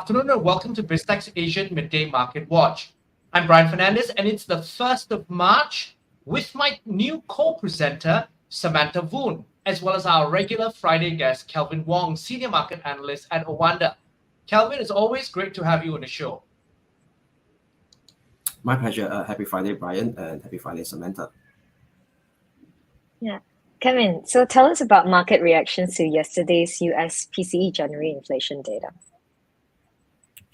afternoon and welcome to BizTech's Asian Midday Market Watch. I'm Brian Fernandez and it's the 1st of March with my new co-presenter, Samantha Voon, as well as our regular Friday guest, Kelvin Wong, Senior Market Analyst at Oanda. Kelvin, it's always great to have you on the show. My pleasure. Happy Friday, Brian, and happy Friday, Samantha. Yeah. Kevin, so tell us about market reactions to yesterday's US PCE January inflation data.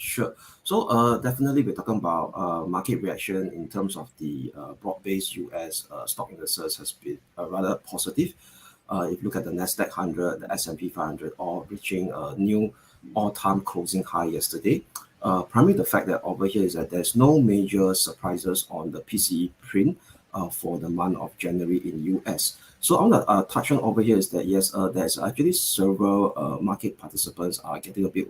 Sure. So definitely we're talking about market reaction in terms of the broad-based US stock indices has been rather positive. If you look at the Nasdaq 100, the S&P 500, all reaching a new all-time closing high yesterday. Primarily the fact that over here is that there's no major surprises on the PCE print for the month of January in US. So I want to touch on over here is that yes, there's actually several market participants are getting a bit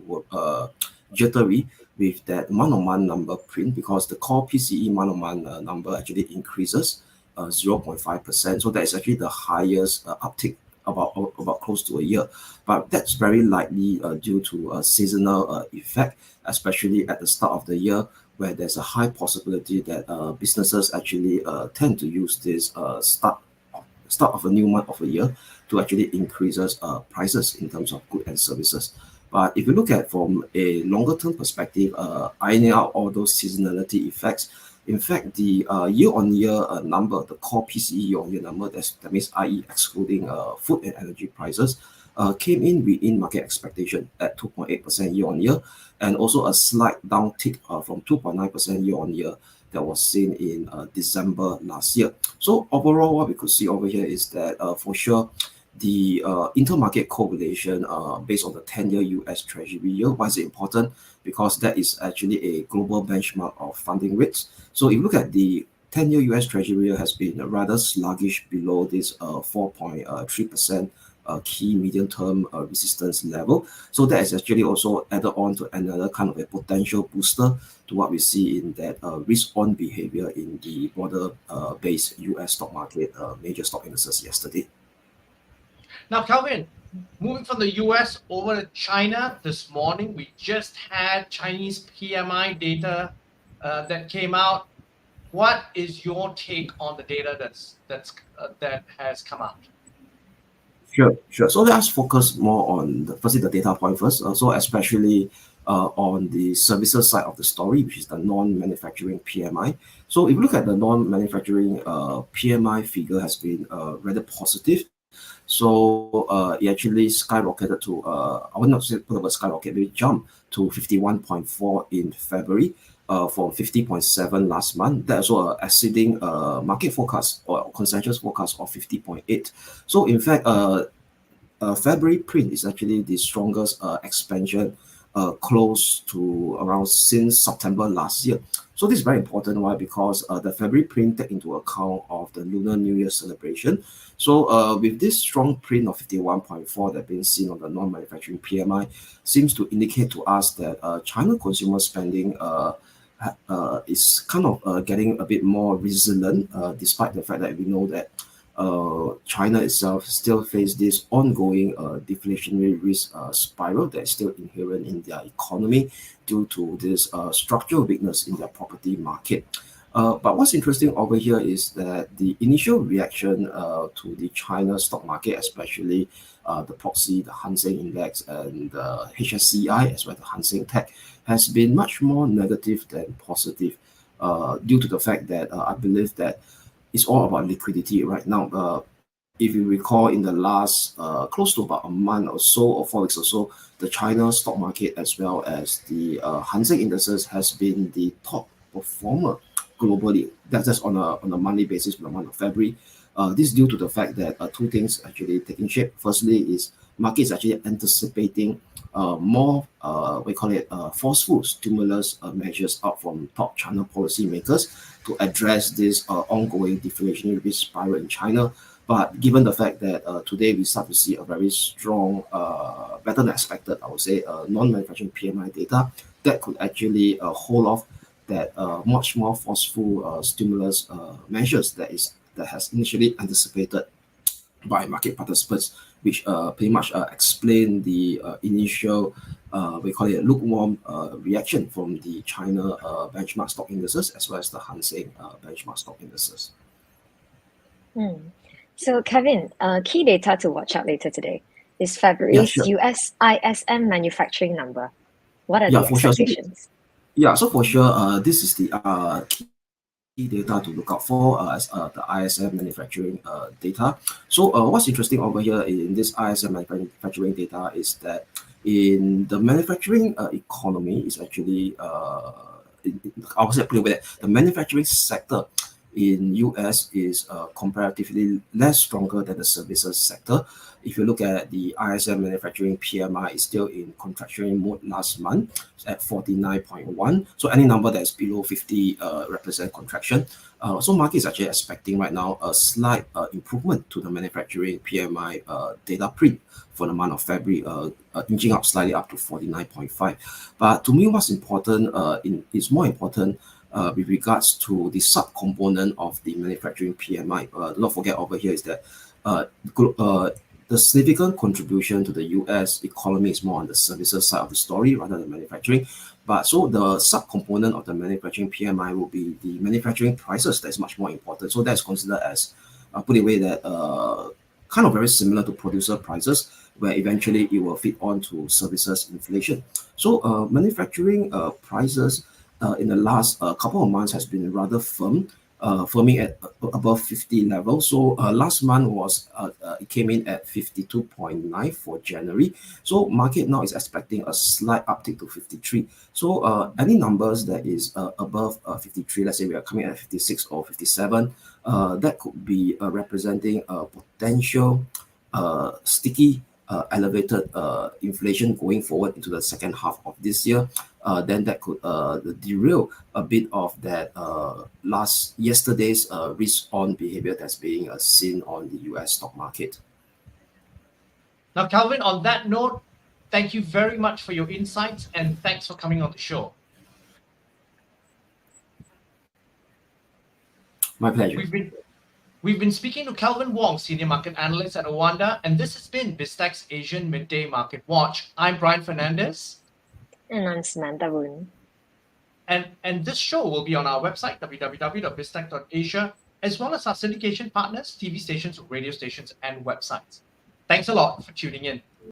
jittery with that month-on-month number print because the core PCE month-on-month number actually increases 0.5%. So that is actually the highest uptick about close to a year. But that's very likely due to a seasonal effect, especially at the start of the year, where there's a high possibility that businesses actually tend to use this start of a new month of a year to actually increases prices in terms of goods and services. But if you look at from a longer term perspective, ironing out all those seasonality effects, in fact, the year-on-year number, the core PCE year-on-year number, that means i.e. excluding food and energy prices, came in within market expectation at 2.8% year-on-year, and also a slight downtick from 2.9% year-on-year that was seen in December last year. So overall, what we could see over here is that for sure, the intermarket correlation based on the 10-year US Treasury yield. Why is it important? Because that is actually a global benchmark of funding rates. So if you look at the 10-year US Treasury yield has been rather sluggish below this 4.3% key medium-term resistance level. So that is actually also added on to another kind of a potential booster to what we see in that risk-on behavior in the broader base US stock market, major stock indices yesterday. Now, Kelvin, moving from the US over to China this morning, we just had Chinese PMI data that came out. What is your take on the data that has come out? Sure. So let's focus more on firstly the data point first. So especially on the services side of the story, which is the non-manufacturing PMI. So if you look at the non-manufacturing PMI figure has been rather positive. So it actually skyrocketed to, I would not say put up a skyrocket, but it jumped to 51.4 in February from 50.7 last month. That's also exceeding market forecast or consensus forecast of 50.8. So in fact, February print is actually the strongest expansion close to around since September last year. So this is very important. Why? Because the February print take into account of the Lunar New Year celebration. So with this strong print of 51.4 that been seen on the non-manufacturing PMI seems to indicate to us that China consumer spending is kind of getting a bit more resilient despite the fact that we know that China itself still face this ongoing deflationary risk spiral that is still inherent in their economy due to this structural weakness in their property market. But what's interesting over here is that the initial reaction to the China stock market, especially the proxy, the Hang Seng Index, and the HSCI, as well as the Hang Seng Tech, has been much more negative than positive due to the fact that I believe that it's all about liquidity right now. If you recall, in the last close to about a month or so, or 4 weeks or so, the China stock market as well as the Hang Seng indices has been the top performer globally. That's just on a monthly basis for the month of February. This is due to the fact that two things actually taking shape. Firstly, is markets actually anticipating more we call it forceful stimulus measures out from top China policymakers to address this ongoing deflationary risk spiral in China. But given the fact that today we start to see a very strong, better than expected, I would say, non-manufacturing PMI data that could actually hold off that much more forceful stimulus measures that has initially anticipated by market participants. which pretty much explain the initial we call it lukewarm reaction from the China benchmark stock indices as well as the Hang Seng benchmark stock indices. So, Kevin, key data to watch out later today is Yeah, February's sure. US ISM manufacturing number. What are Yeah, the for sure. expectations? So for sure, this is the key data to look out for as the ISM manufacturing data. So what's interesting over here in this ISM manufacturing data is that in the manufacturing economy is actually I would say put it away that the manufacturing sector in US is comparatively less stronger than the services sector. If you look at the ISM manufacturing PMI, is still in contractionary mode last month at 49.1. So any number that's below 50 represent contraction. So market is actually expecting right now a slight improvement to the manufacturing PMI data print for the month of February, inching up slightly up to 49.5. But to me, what's important is more important with regards to the sub-component of the manufacturing PMI. Don't forget over here is that the significant contribution to the US economy is more on the services side of the story rather than manufacturing. But so the sub-component of the manufacturing PMI will be the manufacturing prices that's much more important. So that's considered as, put it away that kind of very similar to producer prices, where eventually it will fit on to services inflation. So manufacturing prices in the last couple of months has been rather firming at above 50 level. So last month was it came in at 52.9 for January. So market now is expecting a slight uptick to 53. So any numbers that is above 53, let's say we are coming at 56 or 57, that could be representing a potential sticky elevated inflation going forward into the second half of this year. Then that could derail a bit of that yesterday's risk-on behavior that's being seen on the US stock market. Now, Kelvin, on that note, thank you very much for your insights and thanks for coming on the show. My pleasure. We've been speaking to Kelvin Wong, Senior Market Analyst at Oanda, and this has been BizTech's Asian Midday Market Watch. I'm Brian Fernandez. And I'm Samantha Voon. And this show will be on our website, www.biztech.asia, as well as our syndication partners, TV stations, radio stations, and websites. Thanks a lot for tuning in.